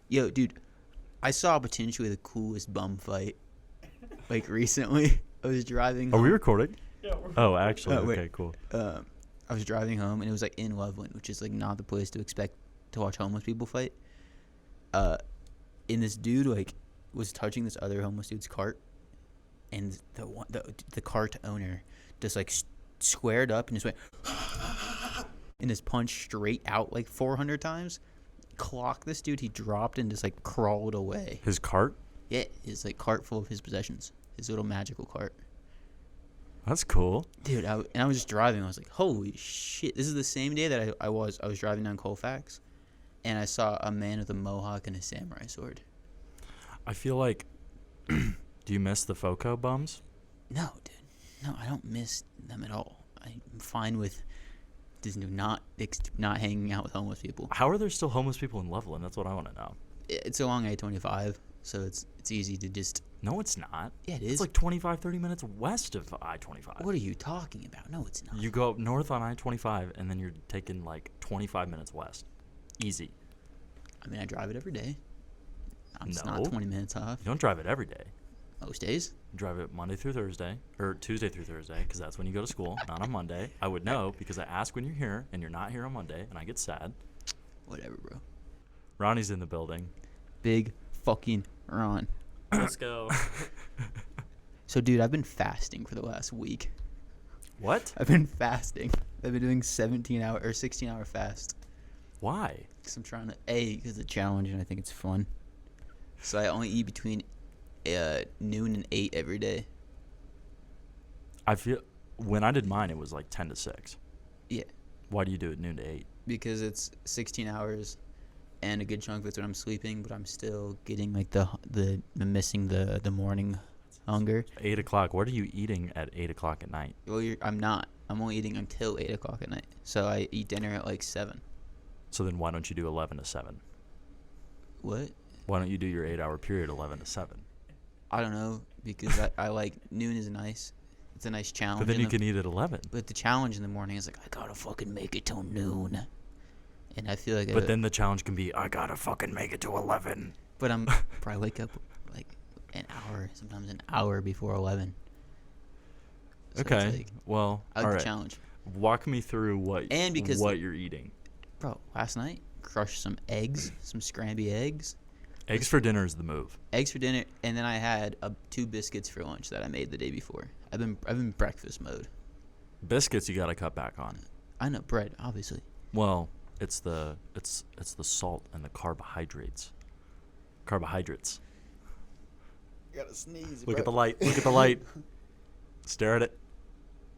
Yo, dude, I saw potentially the coolest bum fight, like, recently. I was driving home. Are we recording? Yeah, we're Oh, actually, wait. okay, cool. I was driving home, and it was, like, in Loveland, which is, like, not the place to expect to watch homeless people fight. And this dude, like, was touching this other homeless dude's cart, and the cart owner just, like, squared up and just went and just punched straight out, like, 400 times. Clocked this dude, he dropped and just, like, crawled away. His cart? Yeah, his, like, cart full of his possessions. His little magical cart. That's cool. Dude, I was just driving. I was like, holy shit. This is the same day that I was driving down Colfax, and I saw a man with a mohawk and a samurai sword. I feel like, do you miss the FOCO bums? No, dude. No, I don't miss them at all. I'm fine with just not hanging out with homeless people. How are there still homeless people in Loveland? That's what I want to know. It's along I-25, so it's easy to just... No, it's not. Yeah, it is. It's like 25, 30 minutes west of I-25. What are you talking about? No, it's not. You go up north on I-25, and then you're taking like 25 minutes west. Easy. I mean, I drive it every day. I'm just No. not 20 minutes off. You don't drive it every day. Most days. You drive it Monday through Thursday, or Tuesday through Thursday, because that's when you go to school, not on Monday. I would know because I ask when you're here, and you're not here on Monday, and I get sad. Whatever, bro. Ronnie's in the building. Big fucking Ron. Let's go. So, dude, I've been fasting for the last week. What? I've been fasting. I've been doing 17-hour or 16-hour fast. Why? Because I'm trying to, because it's a challenge and I think it's fun. So I only eat between noon and 8 every day. I feel when I did mine, it was like 10 to 6. Yeah. Why do you do it noon to 8? Because it's 16 hours and a good chunk of it's when I'm sleeping, but I'm still getting like the missing the morning hunger. 8 o'clock. What are you eating at 8 o'clock at night? Well, I'm not. I'm only eating until 8 o'clock at night. So I eat dinner at like 7. So then why don't you do 11 to 7? What? Why don't you do your 8-hour period 11 to 7? I don't know, because I like noon is nice. It's a nice challenge. But then you can eat at 11. But the challenge in the morning is like, I gotta fucking make it till noon. And I feel like... But then the challenge can be, I gotta fucking make it to 11. But I'm probably wake up like an hour, sometimes an hour before 11. So Okay, it's like, well, I like all the right. challenge. Walk me through what you're eating. Bro, last night, crushed some eggs, some scramby eggs. Eggs for dinner is the move. Eggs for dinner, and then I had 2 biscuits for lunch that I made the day before. I've been breakfast mode. Biscuits you gotta got back on. I know, bread, obviously. Well, it's the salt and the carbohydrates. Carbohydrates. I gotta sneeze, Look at the light. Look at the light. Stare at it.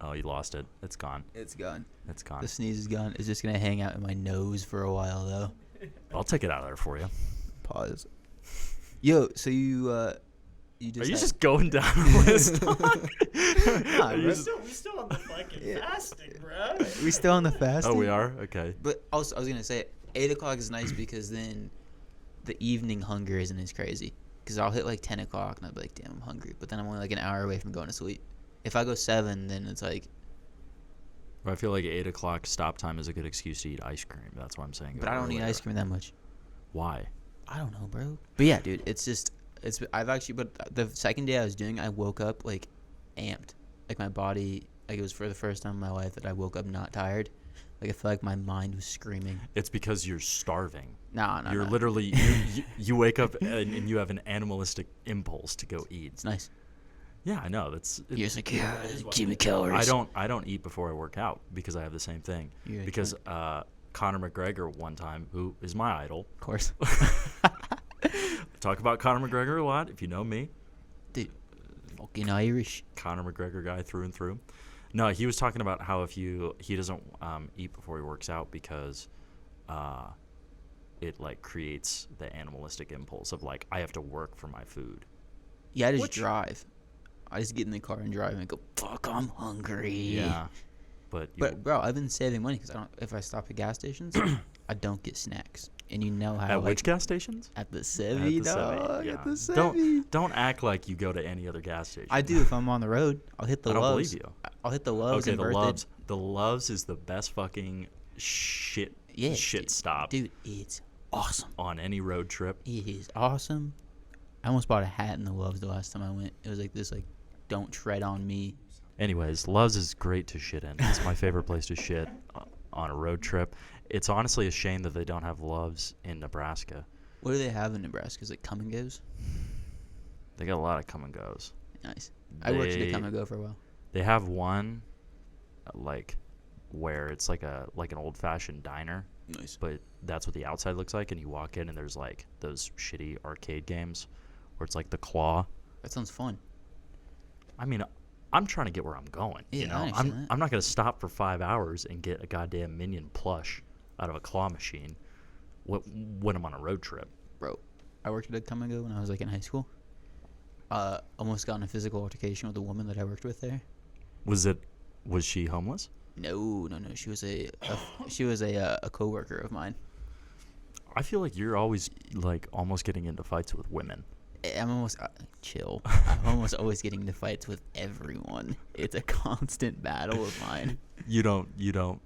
Oh, you lost it. It's gone. It's gone. It's gone. The sneeze is gone. It's just gonna hang out in my nose for a while, though. I'll take it out of there for you. Pause. Yo, so you just... Are you just going down the list? Nah, Are you bro. just- We still on the fucking Yeah. fasting, bro. We still on the fasting? Oh, we are? Okay. But also, I was gonna say 8 o'clock is nice because then the evening hunger isn't as crazy. Because I'll hit like 10 o'clock and I'll be like, damn, I'm hungry. But then I'm only like an hour away from going to sleep. If I go 7, then it's like... I feel like 8 o'clock stop time is a good excuse to eat ice cream. That's why I'm saying. But I don't eat ice cream that much. Why? I don't know, bro. But yeah, dude, I've actually, but the second day I was doing, I woke up like amped. Like my body, like it was for the first time in my life that I woke up not tired. Like I felt like my mind was screaming. It's because you're starving. No. You're literally you wake up and you have an animalistic impulse to go eat. It's nice. Yeah, I know. You're just like, yeah, give me calories. I don't eat before I work out because I have the same thing. You're Because Conor McGregor one time, who is my idol. Of course. Talk about Conor McGregor a lot, if you know me. Dude, fucking Irish. Conor McGregor guy through and through. No, he was talking about how he doesn't eat before he works out because it like creates the animalistic impulse of like I have to work for my food. Yeah, I just drive. I just get in the car and drive and go, fuck, I'm hungry. Yeah. But bro, I've been saving money because if I stop at gas stations, I don't get snacks. And you know how at which gas stations? At the Sevi, dog. Yeah. At the Sevi. Don't act like you go to any other gas station. I do if I'm on the road. I'll hit the I don't Loves. believe you. I'll hit the Loves. Okay, and the Berthoud. Loves. The Loves is the best fucking shit Yeah, shit dude, stop. Dude, it's awesome. on any road trip. It is awesome. I almost bought a hat in the Loves the last time I went. It was like this, like, don't tread on me. Anyways, Love's is great to shit in. It's my favorite place to shit on a road trip. It's honestly a shame that they don't have Love's in Nebraska. What do they have in Nebraska? Is it come and goes? They got a lot of come and goes. Nice. I worked at a come and go for a while. They have one, like, where it's like an old fashioned diner, Nice. but that's what the outside looks like. And you walk in and there's like those shitty arcade games where it's like the claw. That sounds fun. I mean, I'm trying to get where I'm going. Yeah, you know, I understand that. I'm not gonna stop for 5 hours and get a goddamn Minion plush out of a claw machine when I'm on a road trip. Bro, I worked at a come and go when I was like in high school. Almost got in a physical altercation with a woman that I worked with there. Was she homeless? No. She was a coworker of mine. I feel like you're always like almost getting into fights with women. I'm almost chill. I'm almost always getting into fights with everyone. It's a constant battle of mine. You don't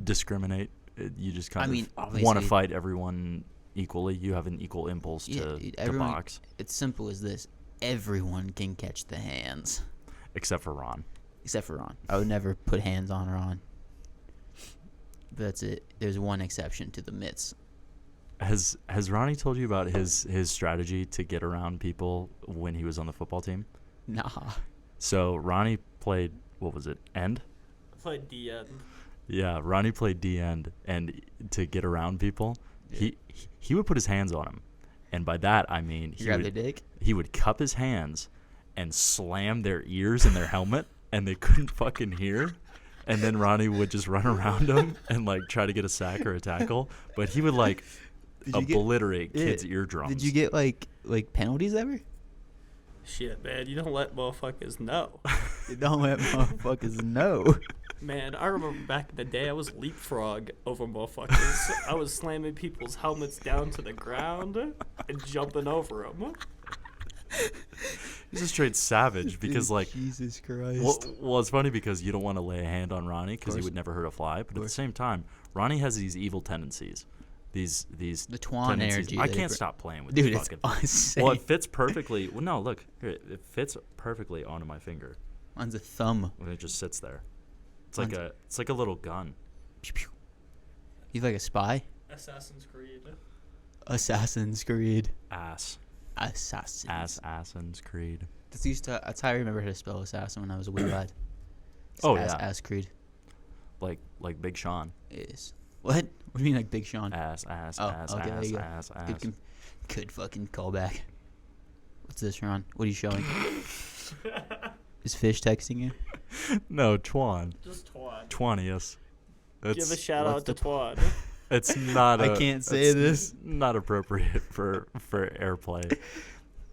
discriminate. You just kind of want to obviously, fight everyone equally. You have an equal impulse to box. It's simple as this. Everyone can catch the hands. Except for Ron. Except for Ron. I would never put hands on Ron. But that's it. There's one exception to the mitts. Has Ronnie told you about his strategy to get around people when he was on the football team? Nah. So Ronnie played, what was it, end? I played D end. Yeah, Ronnie played D end, and to get around people, he would put his hands on them, and by that I mean Grab their dick. He would cup his hands and slam their ears in their helmet, and they couldn't fucking hear. And then Ronnie would just run around them and like try to get a sack or a tackle, but he would like obliterate kids' eardrums. Did you get like penalties ever? Shit, man, you don't let motherfuckers know. You don't let motherfuckers know. Man, I remember back in the day, I was leapfrog over motherfuckers. I was slamming people's helmets down to the ground and jumping over them. He's a straight savage because, like, Jesus Christ. well, it's funny because you don't want to lay a hand on Ronnie because he would never hurt a fly. But at the same time, Ronnie has these evil tendencies. These the Twan tendencies. energy. I can't stop playing with Dude, this it's fucking. insane. Well, it fits perfectly. Well, no, look, here, it fits perfectly onto my finger Mine's a thumb. when it just sits there. It's like a little gun. Pew, pew. You like a spy? Assassin's Creed. Assassin's Creed. Assassin's Creed. That's how I remember how to spell assassin when I was a wee lad. Oh, yeah. Ass Creed. Like Big Sean. It is. What? What do you mean like Big Sean? Ass. Okay, there you go. Good fucking callback. What's this, Ron? What are you showing? Is Fish texting you? No, Twan. Just Twan. Twanius. Give a shout out to Twan. It's not. I can't say this. Not appropriate for airplay.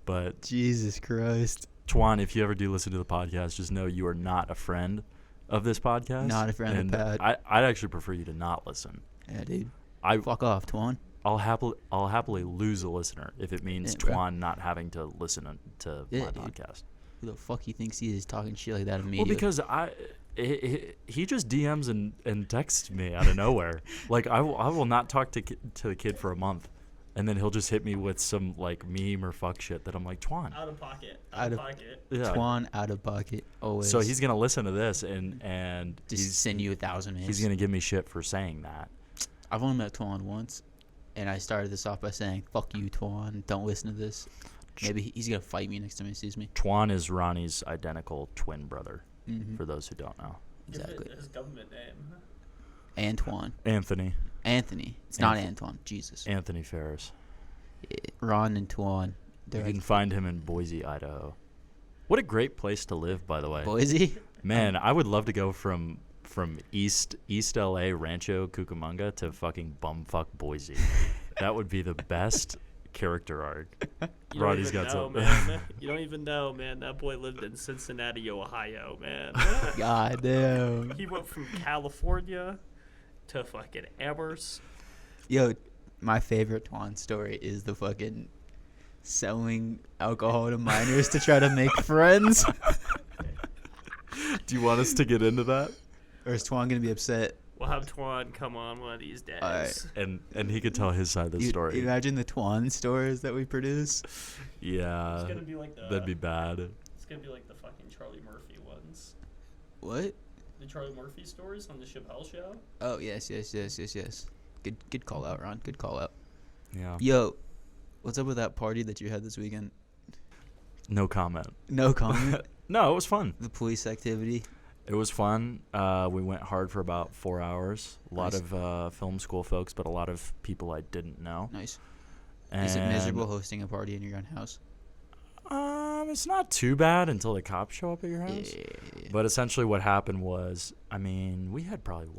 But Jesus Christ. Twan, if you ever do listen to the podcast, just know you are not a friend of this podcast. Not a friend of the pod. I'd actually prefer you to not listen. Yeah, dude. I Fuck off, Twan. I'll happily lose a listener if it means Yeah, bro. Twan not having to listen to my dude. podcast. Who the fuck he thinks he is talking shit like that of me? Well, because he just DMs and texts me out of nowhere. Like I will not talk to the kid for a month, and then he'll just hit me with some like meme or fuck shit that I'm like, Twan. Out of pocket. Out of- pocket. Yeah. Twan out of pocket always. So he's gonna listen to this and just send you 1,000 memes. he's gonna give me shit for saying that. I've only met Twan once, and I started this off by saying, "Fuck you, Twan. Don't listen to this." Maybe he's gonna fight me next time he sees me. Twan is Ronnie's identical twin brother. Mm-hmm. For those who don't know. Give Exactly. it his government name. Antoine. Anthony It's not Antoine. Jesus. Anthony Ferris. Ron and Twan. You can find him in Boise, Idaho. What a great place to live, by the way. Boise. Man, I would love to go from East LA, Rancho Cucamonga to fucking bumfuck Boise. That would be the best character arc. You Roddy's don't got even know, some. man. You don't even know, man. That boy lived in Cincinnati, Ohio, man. God damn. He went from California to fucking Amherst. Yo, my favorite Twan story is the fucking selling alcohol to minors to try to make friends. Do you want us to get into that? Or is Twan gonna be upset? We'll have Twan come on one of these days. All right. And he could tell his side of the story. Imagine the Twan stories that we produce. Yeah, It's gonna be like the. that'd be bad. It's gonna be like the fucking Charlie Murphy ones. What? The Charlie Murphy stories on the Chappelle Show. Oh yes. Good call out, Ron. Good call out. Yeah. Yo, what's up with that party that you had this weekend? No comment. No comment. No, it was fun. The police activity. It was fun. We went hard for about 4 hours. A lot Nice. of film school folks, but a lot of people I didn't know. Nice. And, Is it miserable hosting a party in your own house? It's not too bad until the cops show up at your house. Yeah. But essentially what happened was, I mean, we had probably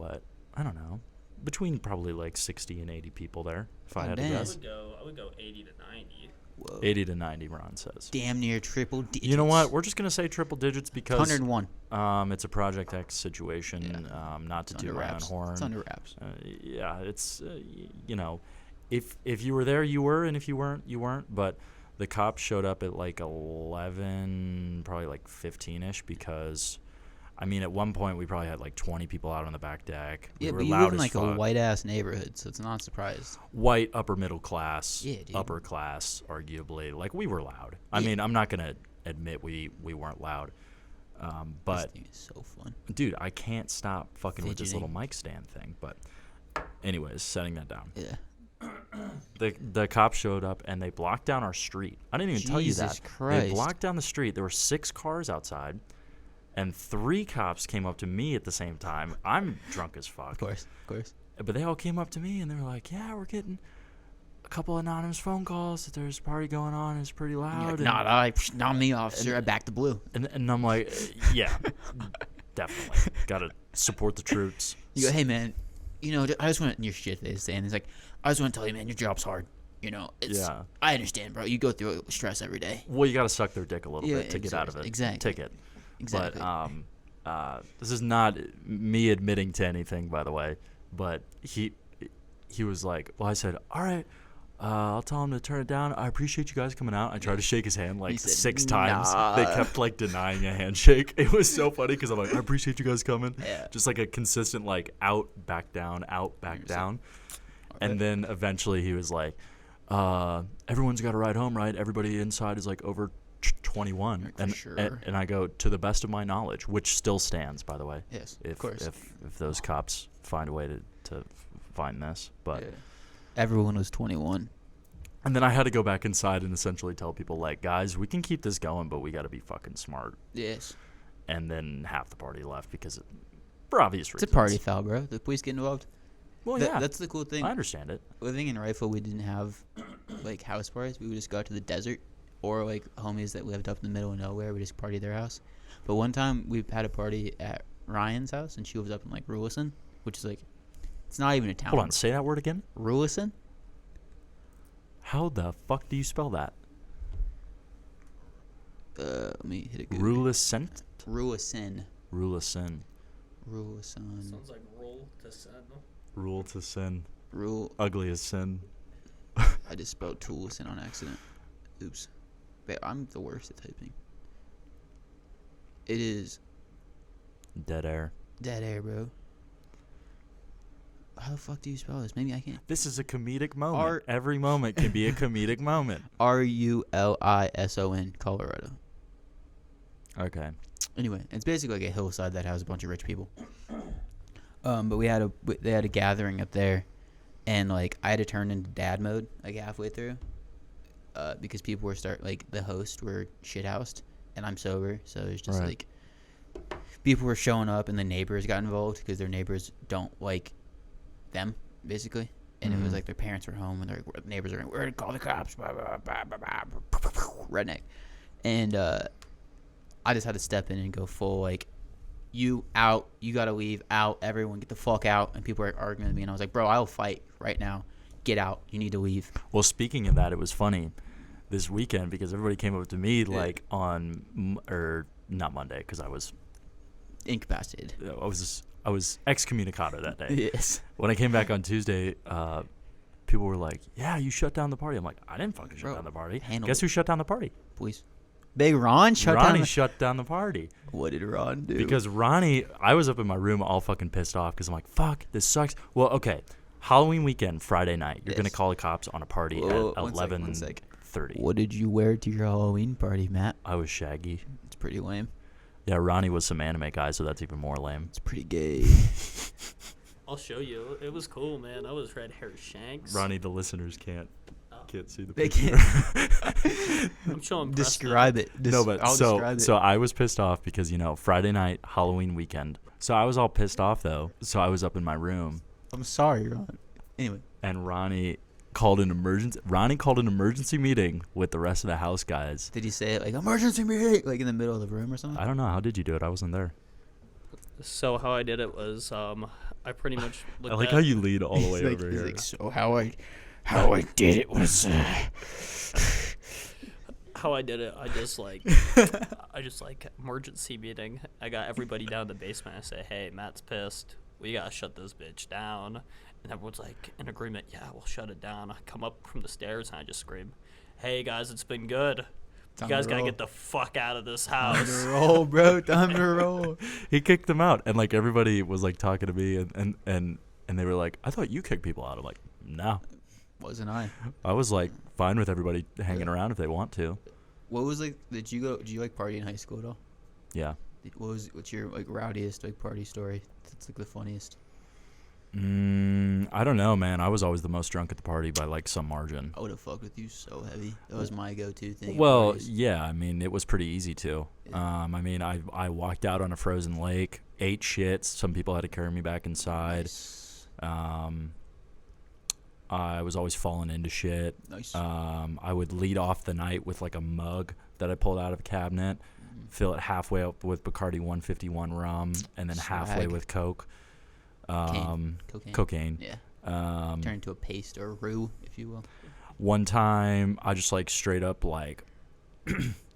I don't know, between probably like 60 and 80 people there, if I Oh, had to damn. guess. I would go 80 to 90. Whoa. 80 to 90, Ron says. Damn near triple digits. You know what? We're just going to say triple digits because 101. it's a Project X situation, Yeah. not to It's toot under our own wraps. horn. It's under wraps. Yeah, it's, you know, if you were there, you were, and if you weren't, you weren't. But the cops showed up at like 11, probably like 15-ish because, I mean, at one point we probably had like 20 people out on the back deck. We Yeah, were but you loud live in as like a fuck. white ass neighborhood, so it's not surprised. White, upper middle class, Yeah, dude. upper class, arguably. Like, we were loud. I Yeah. mean, I'm not going to admit we weren't loud. But, This thing is so fun. dude, I can't stop fucking with this Fidgeting. little mic stand thing. But, anyways, setting that down. Yeah. The cops showed up and they blocked down our street. I didn't even tell you Jesus that. Christ. They blocked down the street. There were 6 cars outside, and 3 cops came up to me at the same time. I'm drunk as fuck. Of course. But they all came up to me and they were like, "Yeah, we're getting a couple anonymous phone calls that there's a party going on. It's pretty And you're loud." like, not me, officer. I backed the blue. And I'm like, "Yeah, definitely. Got to support the troops." You go, hey man, you know, I just want your shit face saying. He's like, I just want to tell you, man, your job's hard. You know, it's. Yeah. I understand, bro. You go through stress every day. Well, you got to suck their dick a little Yeah, bit to get out of it. exactly. Ticket. Exactly. But this is not me admitting to anything, by the way. But he was like, well, I said, all right, I'll tell him to turn it down. I appreciate you guys coming out. I tried to shake his hand like He said, 6 times. "Nah." They kept like denying a handshake. It was so funny because I'm like, I appreciate you guys coming. Yeah. Just like a consistent like out, back down, out, back You're down. Okay. And then eventually he was like, everyone's got to ride home, right? Everybody inside is like over 21. For sure. And I go, to the best of my knowledge, which still stands, by the way. Yes, If of course. if those cops find a way to find this, but Yeah. Everyone was 21. and then I had to go back inside and essentially tell people like, guys, we can keep this going, but we got to be fucking smart. Yes. And then half the party left because for obvious reasons. It's a party foul, bro. The police get involved. Well, Th- yeah, That's the cool thing. I understand it. Living in Rifle, we didn't have like house parties. We would just go out to the desert, or like homies that lived up in the middle of nowhere. We just party at their house. But one time we had a party at Ryan's house, and she was up in like Rulison, which is like, it's not even a town. Hold on, say that word again. Rulison. How the fuck do you spell that? Let me hit it. Google. Rulicent? Rulison. Rulicin. Rulison. Sounds like roll to send. Rule to sin. Rule. Ugly as sin. I just spelled Toolson on accident. Oops. Wait, I'm the worst at typing. It is Dead air. dead air, bro. How the fuck do you spell this? Maybe I can't. This is a comedic moment. R- Every moment can be a comedic moment. Rulison, Colorado. Okay. Anyway, it's basically like a hillside that has a bunch of rich people. But they had a gathering up there, and like I had to turn into dad mode like halfway through, because people were the host were shithoused, and I'm sober, so it's just Right. like people were showing up, and the neighbors got involved because their neighbors don't like them basically, and it was Mhm. like their parents were home, and their neighbors are like, we're gonna call the cops, blah, blah, blah, blah, blah, redneck, and I just had to step in and go full like, you out, you gotta leave, out, everyone get the fuck out, and people were arguing with me, and I was like, bro, I'll fight right now, get out, you need to leave. Well, speaking of that, it was funny this weekend because everybody came up to me like or not Monday because I was Incapacitated. I was excommunicado that day. Yes. When I came back on Tuesday, people were like, "Yeah, you shut down the party." I'm like, "I didn't fucking shut Bro, down the party. handle Guess it. who shut down the party? Police. Big Ron shut Ronnie down. shut down the party. What did Ron do? Because I was up in my room all fucking pissed off because I'm like, fuck, this sucks. Well, okay, Halloween weekend, Friday night, you're gonna call the cops on a party Whoa, at one sec, 11:30. What did you wear to your Halloween party, Matt? I was Shaggy. It's pretty lame. Yeah, Ronnie was some anime guy, so that's even more lame. It's pretty gay. I'll show you. It was cool, man. I was red hair Shanks. Ronnie, the listeners can't see the They picture. can't. I'm showing. Describe it. No, but I'll describe it. so I was pissed off because Friday night, Halloween weekend. So I was all pissed off though. So I was up in my room, I'm sorry, Ron. Anyway, and Ronnie called an emergency meeting with the rest of the house guys. did he say it like emergency meeting, like in the middle of the room or something? I don't know, how did you do it? I wasn't there. So how I did it was, I pretty much. I like how you lead all the way He's like, over he's here. like, so how I did it was. How I did it, I just like emergency meeting. I got everybody down in the basement. I say, hey, Matt's pissed. We gotta shut this bitch down. And everyone's like in agreement. Yeah, we'll shut it down. I come up from the stairs and I just scream, hey guys, it's been good. You guys gotta get the fuck out of this Time house. to roll, bro. Time to roll. He kicked them out, and like everybody was like talking to me, and they were like, I thought you kicked people out. I'm like, no. Wasn't I? I was like fine with everybody hanging around if they want to. What was like? Did you like party in high school at all? Yeah. What's your like rowdiest like party story? That's like the funniest. I don't know, man. I was always the most drunk at the party by like some margin. I would have fucked with you so heavy. That was my go-to thing. at Well, parties. yeah. I mean, it was pretty easy to. Yeah. I mean, I walked out on a frozen lake, ate shits. Some people had to carry me back inside. Nice. I was always falling into shit. Nice. I would lead off the night with like a mug that I pulled out of a cabinet, fill it halfway up with Bacardi 151 rum, and then halfway Swag. with Coke. Cocaine. Yeah. Turn Turn into a paste or a roux, if you will. One time, I just like straight up like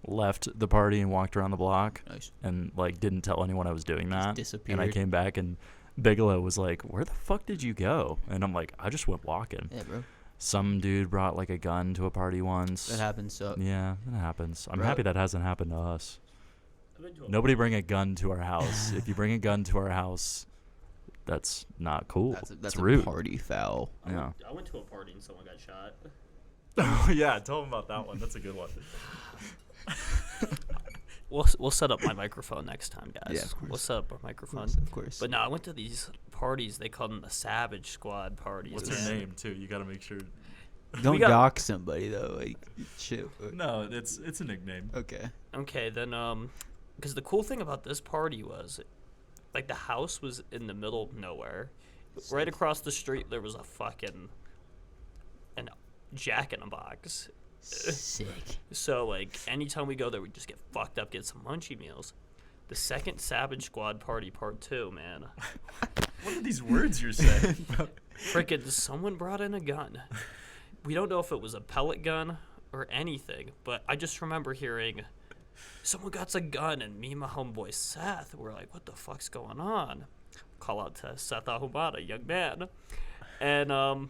left the party and walked around the block Nice. and like didn't tell anyone I was doing that. disappeared. And I came back and Bigelow was like, "Where the fuck did you go?" And I'm like, "I just went walking." Yeah, bro. Some dude brought like a gun to a party once. That happens. So Yeah, that happens. I'm Bro. happy that hasn't happened to us. Nobody bring a gun to our house. If you bring a gun to our house, that's not cool. that's it's a rude. party foul. Yeah. I went to a party and someone got shot. Oh yeah, tell them about that one. That's a good one. We'll set up my microphone next time, guys. Yeah, of course. We'll set up our microphone. Of course. But no, I went to these parties. They called them the Savage Squad parties. What's man. her name too? You got to make sure. Don't got- dox somebody though. Like, shit. No, it's a nickname. Okay. Okay, then because the cool thing about this party was, like, the house was in the middle of nowhere. Right across the street there was an Jack in a Box. Sick. So like anytime we go there, we just get fucked up, get some munchie meals. The second Savage Squad party, part 2, man. What are these words you're saying? Frickin' someone brought in a gun. We don't know if it was a pellet gun or anything, but I just remember hearing, someone got a gun, and me and my homeboy Seth were like, what the fuck's going on? Call out to Seth Ahumada, young man. And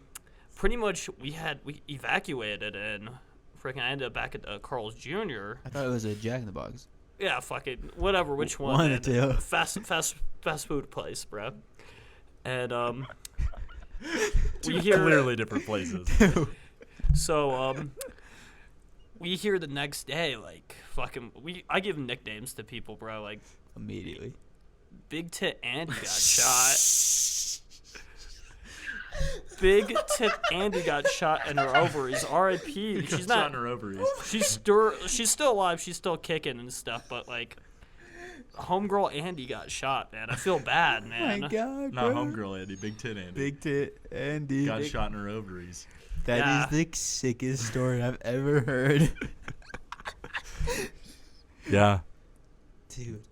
pretty much we evacuated, and freaking I ended up back at Carl's Jr. I thought it was a Jack in the Box. Yeah, fuck it, whatever, which one? One or man. two. Fast food place, bro. And we hear Clearly different places. so we hear the next day, like, fucking, I give nicknames to people, bro, like Immediately. Big Tit Andy got shot. Big Tit Andy got shot in her ovaries. R.I.P. She's Shot not. in her ovaries. She's still alive. She's still kicking and stuff. But like, homegirl Andy got shot, man. I feel bad, man. My God, Not bro. homegirl Andy, Big Tit Andy. Big tit Andy. got shot in her ovaries. That is Yeah. the sickest story I've ever heard. Yeah. Dude,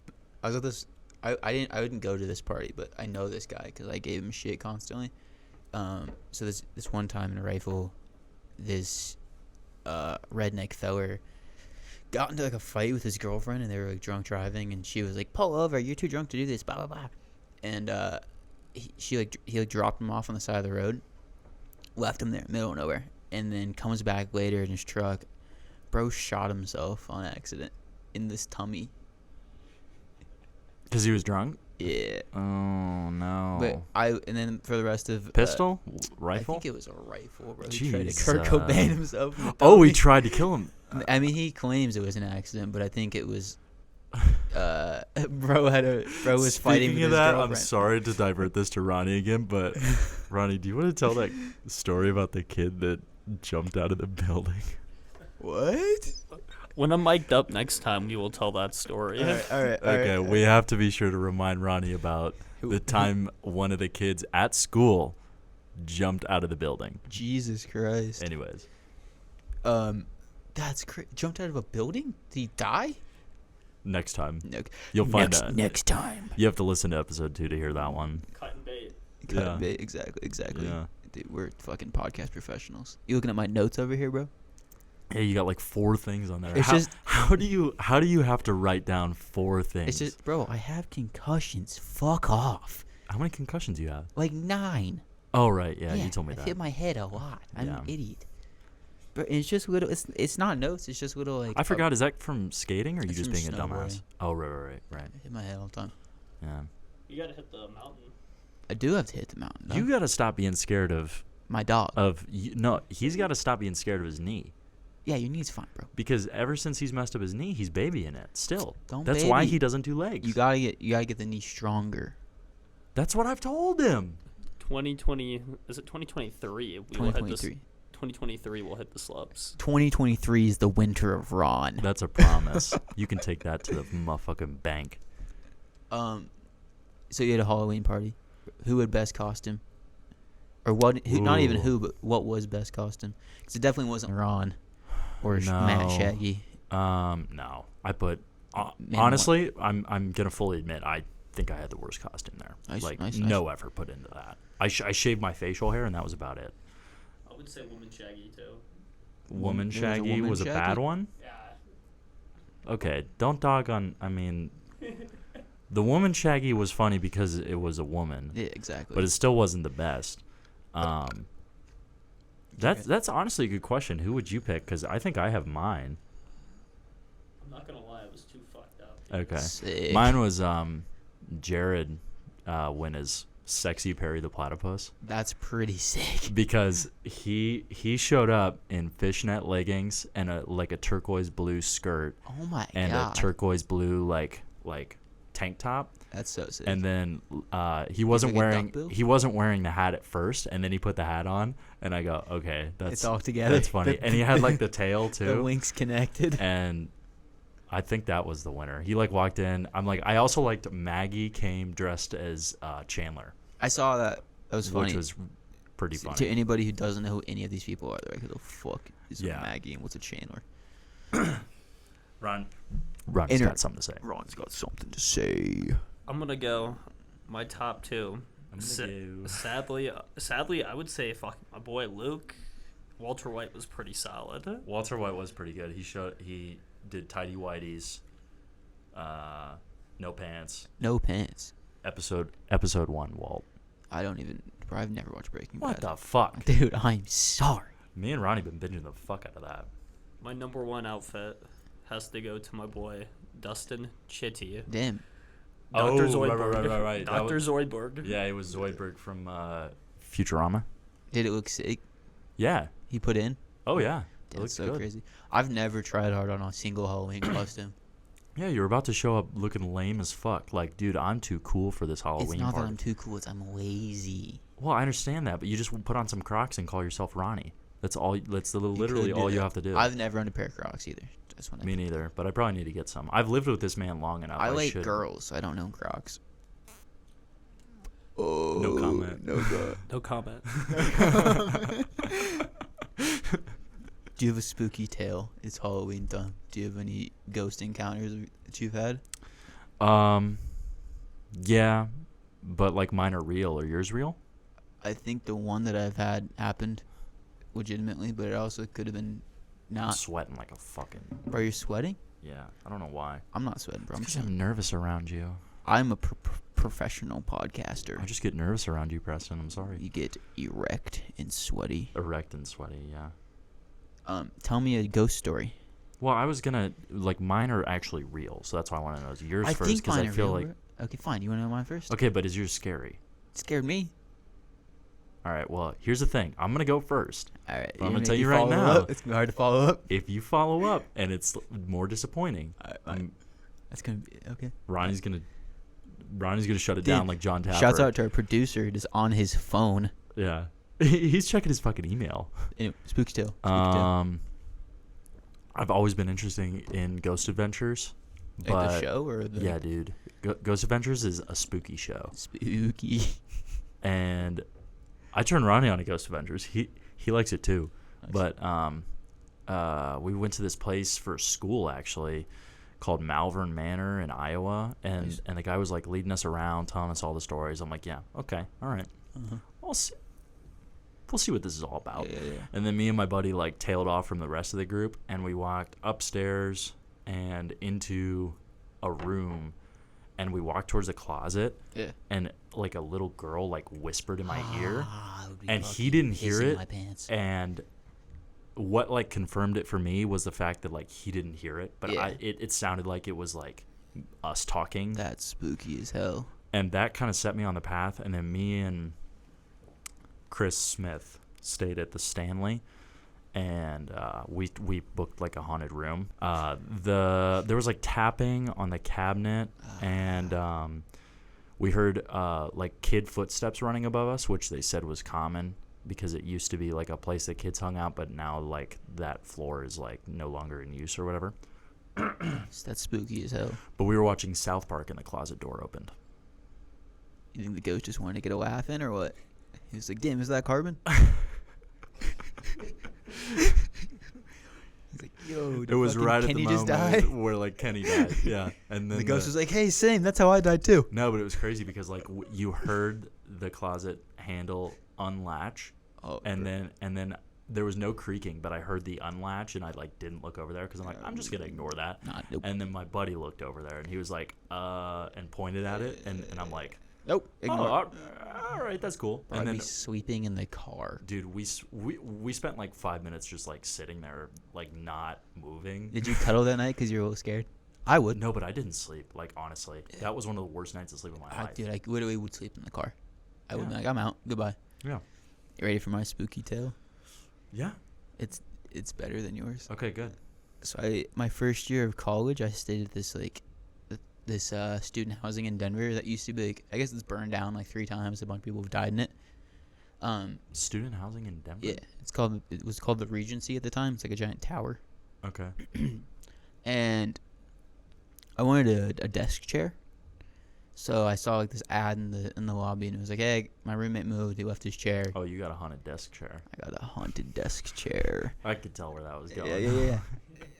I was at this. I didn't go to this party, but I know this guy because I gave him shit constantly. So this one time in a rifle, this redneck feller got into like a fight with his girlfriend, and they were like drunk driving, and she was like, "Pull over, you're too drunk to do this," blah blah blah. And he dropped him off on the side of the road, left him there, middle of nowhere, and then comes back later in his truck. Bro shot himself on accident. in this tummy. Because he was drunk? Yeah. Oh, no. But and then for the rest of Pistol? I Rifle? think it was a rifle, bro. He tried to Jeez, Kurt Cobain himself. In the Oh, he tummy. tried to kill him. I mean, he claims it was an accident, but I think it was. Bro was fighting with Speaking his of that, girlfriend. I'm sorry to divert this to Ronnie again, but Ronnie, do you want to tell that story about the kid that jumped out of the building? What? When I'm mic'd up next time, we will tell that story. All right. Okay, we have to be sure to remind Ronnie about the time one of the kids at school jumped out of the building. Jesus Christ. Anyways. That's crazy. Jumped out of a building? Did he die? Next time. No. You'll find out. Next time. You have to listen to episode 2 to hear that one. Cutting bait. Yeah. Exactly. Yeah. Dude, we're fucking podcast professionals. You looking at my notes over here, bro? Hey, you got like 4 things on there. It's just how do you have to write down 4 things? it's just, bro. I have concussions. Fuck off. How many concussions do you have? Like 9. Oh right, yeah, you told me I've that. hit my head a lot. I'm Yeah. an idiot. But it's just little. It's not notes. It's just little like. I forgot. Is that from skating or you It's just from being a dumbass? snowboarding. Oh right. I hit my head all the time. Yeah. You gotta hit the mountain. I do have to hit the mountain. You though. got to stop being scared of My dog. no. He's got to stop being scared of his knee Yeah, your knee's fine, bro. because ever since he's messed up his knee, he's babying it. Still, Don't that's why baby. he doesn't do legs. You gotta get the knee stronger. That's what I've told him. 2020 is it 2023? We will hit this. 2023. 2023 will hit the slopes. 2023 is the winter of Ron. That's a promise. You can take that to the motherfucking bank. So you had a Halloween party. Who had best costume? Or what? Who, not even Ooh. who, but what was best costume? Because it definitely wasn't Ron or No. Matt Shaggy. No. I put Man, honestly, I'm gonna fully admit I think I had the worst costume there. Nice. No effort put into that. I shaved my facial hair and that was about it. I would say woman shaggy too. Woman There was a Shaggy woman was a bad Shaggy? one. Yeah. Okay, don't dog on. I mean, the woman Shaggy was funny because it was a woman, Yeah, exactly. but it still wasn't the best. That's honestly a good question. Who would you pick? Because I think I have mine. I'm not gonna lie, I was too fucked up. Okay, Sick. mine was Jared when as sexy Perry the Platypus That's pretty sick. because he showed up in fishnet leggings and a turquoise blue skirt Oh my and god. a turquoise blue like tank top. That's so sick. And then he wasn't like a wearing duckbill? the hat at first, and then he put the hat on, and I go, okay, it's that's all together. that's funny. And he had like the tail The too, links connected. and I think that was the winner. He like walked in. I'm like, I also liked Maggie came dressed as Chandler, I saw that. That was funny. which was pretty funny. To anybody who doesn't know who any of these people are, they're like, who the fuck is Yeah. Maggie and what's a Chandler? Ron's Inter- got something to say. Ron's got something to say. I'm gonna go my top 2. I'm Sa- gonna go. Sadly, I would say fucking my boy Luke. Walter White was pretty solid. Walter White was pretty good. He did tidy whities, no pants. No pants. Episode 1, Walt. I've never watched Breaking What Bad. the fuck? Dude, I'm sorry. Me and Ronnie been binging the fuck out of that. My number 1 outfit has to go to my boy Dustin Chitty. Damn. Dr. Oh, Zoidberg. right. That Dr. Zoidberg. Yeah, it was Zoidberg from Futurama. Did it look sick? Yeah. He put in? Oh yeah. It That's looks so good. crazy. I've never tried hard on a single Halloween costume. Yeah, you're about to show up looking lame as fuck. Like, dude, I'm too cool for this Halloween It's not party. that I'm too cool. It's I'm lazy. Well, I understand that, but you just put on some Crocs and call yourself Ronnie. That's all. That's literally could do all you that. have to do. I've never owned a pair of Crocs either. Just when Me neither, but I probably need to get some. I've lived with this man long enough. I like should. girls, so I don't own Crocs. Oh, No comment. No comment. No comment. Do you have a spooky tale? It's Halloween time. Do you have any ghost encounters that you've had? Yeah, but like mine are real. Are yours real? I think the one that I've had happened legitimately, but it also could have been I'm not. sweating like a fucking. Bro, you're sweating? Yeah, I don't know why. I'm not sweating, bro. Because I'm nervous around you. I'm a professional podcaster. I just get nervous around you, Preston. I'm sorry. You get erect and sweaty. Erect and sweaty, yeah. Tell me a ghost story. Well, I was gonna like mine are actually real, so that's why I want to know is yours I first think because mine I are feel real, like bro. Okay, fine. You want to know mine first? okay, but is yours scary? It scared me. All right. Well, here's the thing. I'm gonna go first. All right. I'm gonna tell you right now. It's gonna be hard to follow up. If you follow up and it's more disappointing, That's gonna be okay. Ronnie's gonna shut it Dude, down like John Tapper. Shouts out to our producer, just on his phone. Yeah, he's checking his fucking email. Anyway, spooky tale. Spooky tale. I've always been interested in Ghost Adventures. Like But the show or the yeah, dude, Ghost Adventures is a spooky show, spooky. and I turned Ronnie on to Ghost Adventures. He likes it too, Nice. but we went to this place for school actually, called Malvern Manor in Iowa, and Nice. and the guy was like leading us around, telling us all the stories. I'm like, yeah, okay, all right, Uh-huh. we'll see what this is all about. Yeah. And then me and my buddy like tailed off from the rest of the group, and we walked upstairs and into a room, and we walked towards a closet, Yeah. and like a little girl like whispered in my ear, I would be and he fucking didn't hear pissing it. my pants. And what like confirmed it for me was the fact that like he didn't hear it, but Yeah. it sounded like it was like us talking. That's spooky as hell. And that kind of set me on the path. And then me and Chris Smith stayed at the Stanley, and we booked like a haunted room. There was like tapping on the cabinet, and we heard like kid footsteps running above us, which they said was common because it used to be like a place that kids hung out, but now like that floor is like no longer in use or whatever. That's spooky as hell. But we were watching South Park, and the closet door opened. You think the ghost just wanted to get a laugh in or what? He was like, damn, is that Carbon? He's like, yo, It was right Kenny at the just die? moment where like Kenny died. Yeah, and then The ghost was like, hey, same. That's how I died too. no, but it was crazy because like you heard the closet handle unlatch, Oh, and then there was no creaking, but I heard the unlatch, and I like didn't look over there because I'm like, I'm just gonna ignore that. Nah, nope. And then my buddy looked over there, and he was like, and pointed at it, and I'm like, Nope. oh, Ignore. all right, that's cool. Or I'd And then, be sweeping in the car. dude, we spent like 5 minutes just like sitting there, like not moving. Did you cuddle that night because you were a little scared? I would. No, but I didn't sleep. Like honestly, that was one of the worst nights of sleep of my life. Dude, I literally would sleep in the car. I would be Yeah. like, I'm out. Goodbye. Yeah. You ready for my spooky tale? Yeah. It's better than yours. Okay, good. So my first year of college, I stayed at this this student housing in Denver that used to be like, I guess it's burned down like 3 times. A bunch of people have died in it. Student housing in Denver. Yeah, it was called the Regency at the time. It's like a giant tower. Okay. And I wanted a desk chair. So I saw like this ad in the lobby, and it was like, hey, my roommate moved. He left his chair. Oh, you got a haunted desk chair. I got a haunted desk chair. I could tell where that was going. Yeah.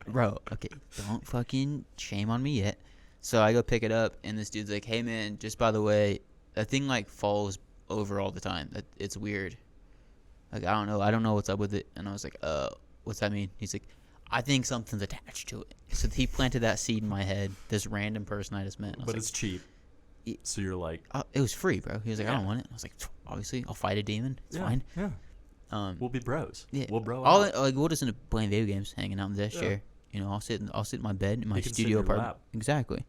Bro, okay, don't fucking shame on me yet. So I go pick it up, and this dude's like, hey, man, just by the way, that thing, like, falls over all the time. It's weird. Like, I don't know what's up with it. And I was like, what's that mean? He's like, I think something's attached to it. So he planted that seed in my head, this random person I just met. And I was But like, it's cheap. So you're like, it was free, bro. He was like, I Yeah. don't want it. I was like, obviously, I'll fight a demon. It's yeah, fine. Yeah. We'll be bros. Yeah. We'll bro. All out. like we'll just end up playing video games, hanging out in the desk Yeah. chair. You know, I'll sit in my bed in my You can sit in studio your apartment. lap. Exactly.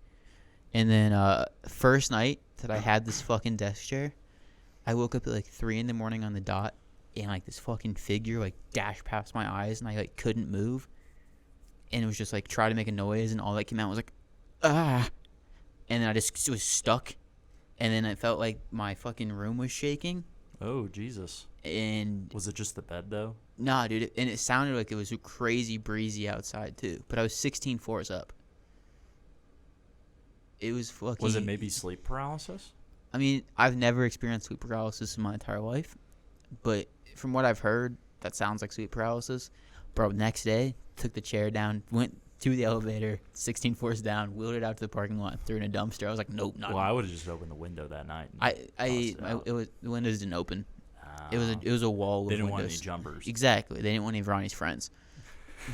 And then first night that I had this fucking desk chair, I woke up at like 3 a.m. on the dot, and like this fucking figure like dashed past my eyes, and I like couldn't move, and it was just like try to make a noise, and all that came out was like, ah, and then I just was stuck, and then I felt like my fucking room was shaking, Oh Jesus. and Was it just the bed though? nah, dude, and it sounded like it was crazy breezy outside too, but I was 16 floors up. It was fucking. Was it maybe sleep paralysis? I mean, I've never experienced sleep paralysis in my entire life, but from what I've heard, that sounds like sleep paralysis. Bro, next day, took the chair down, went to the elevator, 16 floors down, wheeled it out to the parking lot, threw it in a dumpster. I was like, nope, not. Well, I would have just opened the window that night. and tossed out. It was the windows didn't open. Ah. It was a wall They of didn't want any windows. jumpers. Exactly. They didn't want any of Ronnie's friends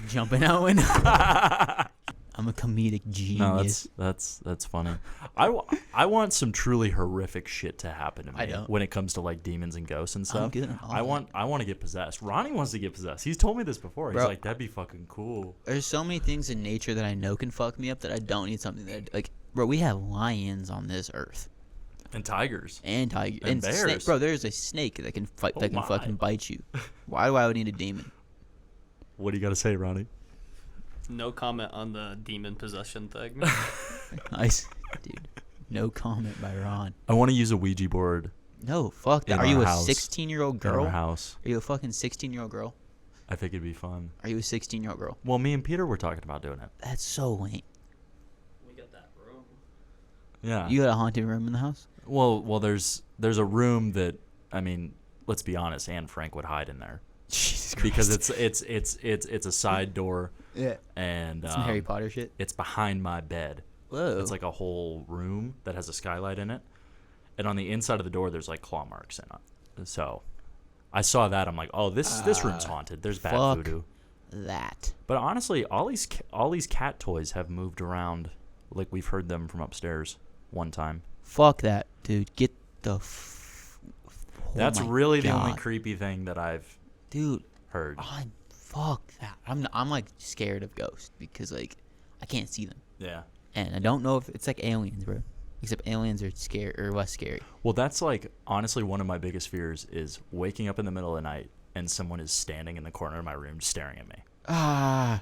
jumping out window. I'm a comedic genius. No, that's funny. I want some truly horrific shit to happen to me I don't. when it comes to like demons and ghosts and stuff. I'm good on all I want to get possessed. Ronnie wants to get possessed. He's told me this before. He's Bro. like, that'd be fucking cool. There's so many things in nature that I know can fuck me up that I don't need something that like. Bro, we have lions on this earth And tigers. and tigers And bears. Bro, there's a snake that can fight. Oh That can my. fucking bite you. Why do I need a demon? What do you got to say, Ronnie? No comment on the demon possession thing. Nice, dude. No comment by Ron. I want to use a Ouija board No, fuck that. In Are you our a house. 16-year-old in girl? our house. Are you a fucking 16-year-old girl? I think it'd be fun. Are you a 16-year-old girl? Well, me and Peter were talking about doing it. That's so lame. We got that room. Yeah. You got a haunted room in the house? Well, there's a room that, I mean, let's be honest, Anne Frank would hide in there Jesus Christ. because it's a side door yeah. and Some Harry Potter shit. it's behind my bed. Whoa. It's like a whole room that has a skylight in it, and on the inside of the door there's like claw marks in it. So I saw that, I'm like, oh, this room's haunted. There's bad fuck. voodoo. that. But honestly, all these cat toys have moved around. Like we've heard them from upstairs one time. Fuck that, dude. Get the. That's my really the only God. creepy thing that I've Dude, heard. fuck that. I'm like scared of ghosts because like I can't see them, Yeah. and I don't know if it's like aliens, bro. Except aliens are scary or less scary. Well, that's like honestly one of my biggest fears is waking up in the middle of the night and someone is standing in the corner of my room staring at me. Ah,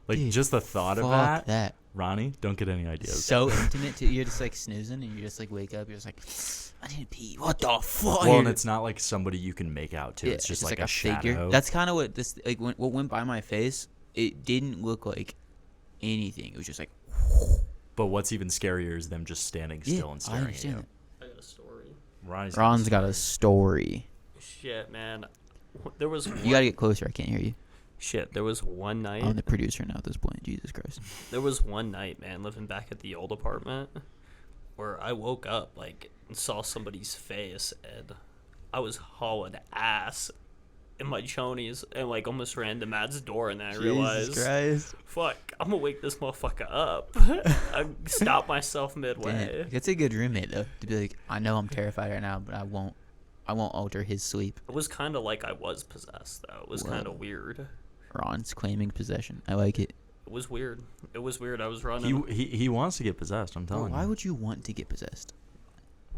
Like dude, just the thought of fuck that. Ronnie, don't get any ideas. So intimate too. You're just like snoozing, and you just like wake up. You're just like, I need to pee. What the fuck? Well, and it's not like somebody you can make out to. Yeah, it's just like a figure. shadow. That's kind of what this like. What went by my face, it didn't look like anything. It was just like, But what's even scarier is them just standing still yeah, and I staring at understand you. that. I got a story. Ronnie's Ron's got a story. Shit, man. There was You gotta get closer. I can't hear you. shit. There was one night. I'm the producer now at this point. Jesus Christ. There was one night, man, living back at the old apartment, where I woke up like and saw somebody's face, and I was hauling ass in my chonies, and like almost ran to Matt's door, and then I realized, Christ. fuck, I'm gonna wake this motherfucker up. I stopped myself midway. Damn. It's a good roommate though. To be like, I know I'm terrified right now, but I won't alter his sleep. It was kind of like I was possessed, though. It was Whoa. kind of weird. Ron's claiming possession. I like it. It was weird. It was weird. I was running. he wants to get possessed. I'm Bro, telling why you. would you want to get possessed?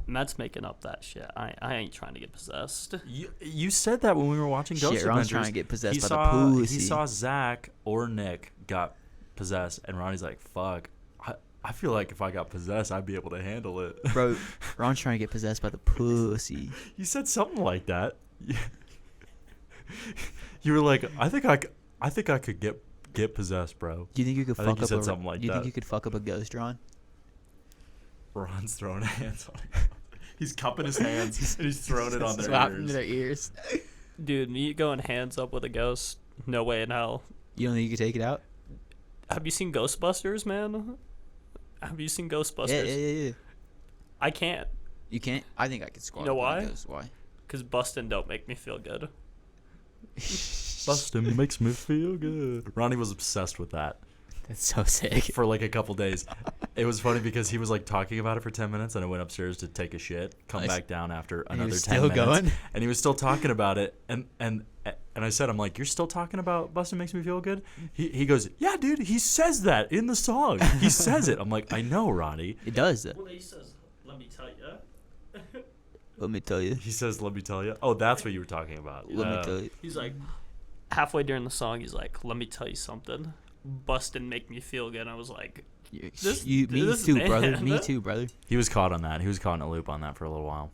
Matt's making up that shit. I ain't trying to get possessed. You said that when we were watching Ghost Shit, Ron's Adventures. trying to get possessed he by saw, the pussy. He saw Zach or Nick got possessed, and Ronnie's like, "Fuck, I feel like if I got possessed, I'd be able to handle it." Bro, Ron's trying to get possessed by the pussy. You said something like that. You were like, "I think I could get possessed, bro." Do you think you could I fuck think you up said a something like Do you think that. you could fuck up a ghost, Ron? Ron's throwing hands on it. He's cupping his hands and he's throwing it on their Slap ears. into their ears. Dude, me going hands up with a ghost? No way in hell. You don't think you could take it out? Have you seen Ghostbusters, man? Have you seen Ghostbusters? Yeah. I can't, You can't? I think I could squat. You know up with a why? ghost. Why? because busting don't make me feel good. Bustin' makes me feel good. Ronnie was obsessed with that That's so sick. for like a couple days. It was funny because he was like talking about it for 10 minutes, and I went upstairs to take a shit, come Nice. back down after And he another was 10 still minutes, going? and he was still talking about it. And I said, I'm like, you're still talking about Bustin' makes me feel good? He goes, yeah, dude, he says that in the song. He says it. I'm like, I know, Ronnie. It does, though. Well, he says, "Let me tell you." Let me tell you. He says, let me tell you. Oh, that's what you were talking about. Let me tell you. He's like, halfway during the song, he's like, "Let me tell you something. Bustin' make me feel good." I was like, Me This too, brother. man. Me too, brother. He was caught on that. He was caught in a loop on that for a little while.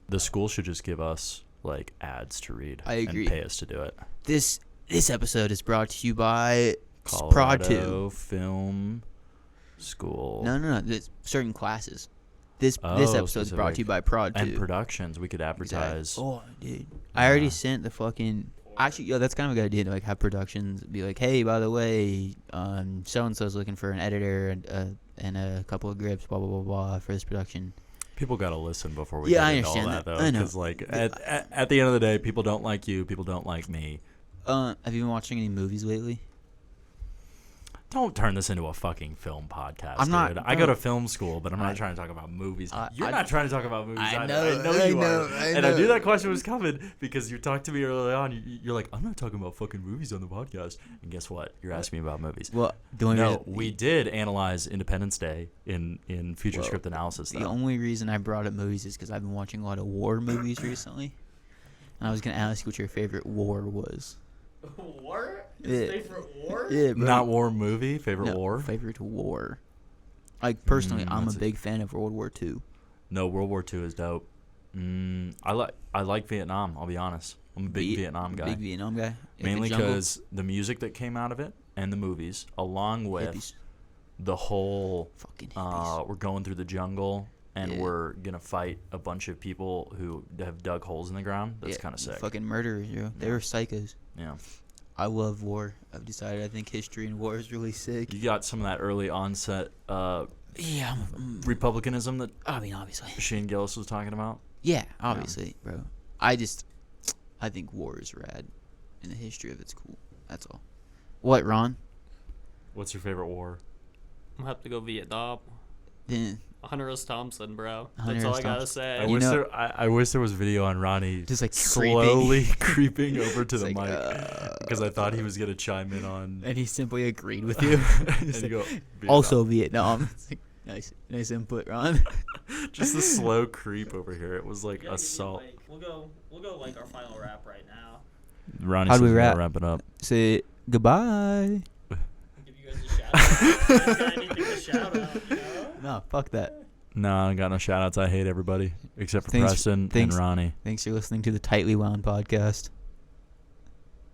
The school should just give us like ads to read. I agree. And pay us to do it. This episode is brought to you by Prod 2. Colorado Film School. No. There's certain classes. This Oh, episode is brought to you specific. by Prod 2. And productions. We could advertise. Exactly. Oh, dude. I already Yeah. sent the fucking... Actually, yo, that's kind of a good idea to like have productions be like, hey, by the way, so-and-so's looking for an editor and a couple of grips, blah, blah, blah, blah, for this production. People got to listen before we Yeah, get I into all understand that, that. though. I know. Because, like, at the end of the day, people don't like you. People don't like me. Have you been watching any movies lately? Don't turn this into a fucking film podcast, I'm not, dude. I bro. go to film school, but I'm not trying to talk about movies. You're I- not trying to talk about movies I either. know, I I you know, are. I And I know. knew that question was coming because you talked to me early on. You're like, I'm not talking about fucking movies on the podcast. And guess what? You're asking me about movies. Well, the only No, reason, we did analyze Independence Day in future Well, script analysis, the though. only reason I brought up movies is because I've been watching a lot of war movies recently, and I was gonna ask what your favorite war was. War? Yeah. favorite war? Yeah, bro. Not war movie, favorite No, war? Favorite war. Like personally, I'm a that's big fan of World War II. No, World War II is dope. I like Vietnam, I'll be honest. I'm a big Vietnam guy. Big Vietnam guy. Like the Mainly jungle, because the music that came out of it and the movies, along with hippies, the whole fucking hippies. we're going through the jungle and Yeah. we're gonna fight a bunch of people who have dug holes in the ground. That's Yeah, kind of sick. Fucking murderers, yo. They Yeah. were psychos. Yeah, I love war. I've decided I think history and war is really sick. you got some of that early onset Yeah, republicanism that I mean, obviously. Shane Gillis was talking about. Yeah, obviously, bro. I think war is rad, and the history of it's cool. That's all. What, Ron? What's your favorite war? I'm gonna have to go Vietnam. Then Hunter S. Thompson, bro. Hunter That's all S. I gotta Thompson. say. I You wish know- I wish there was video on Ronnie just like slowly creeping over to It's the like, mic because I thought he was gonna chime in on. and he simply agreed with you. and you go, Also Vietnam. It's like, nice input, Ron. just the slow creep over here. It was like We gotta assault. give you, like, we'll go like our final wrap right now. Ronnie How'd says we we gotta wrap? wrap it up. Say goodbye. We'll give you guys a shout out. You guys got anything to shout out, you know? No, fuck that. No, I got no shout outs. I hate everybody except for Thanks- Preston thanks. and Ronnie. Thanks for listening to the Tightly Wound podcast.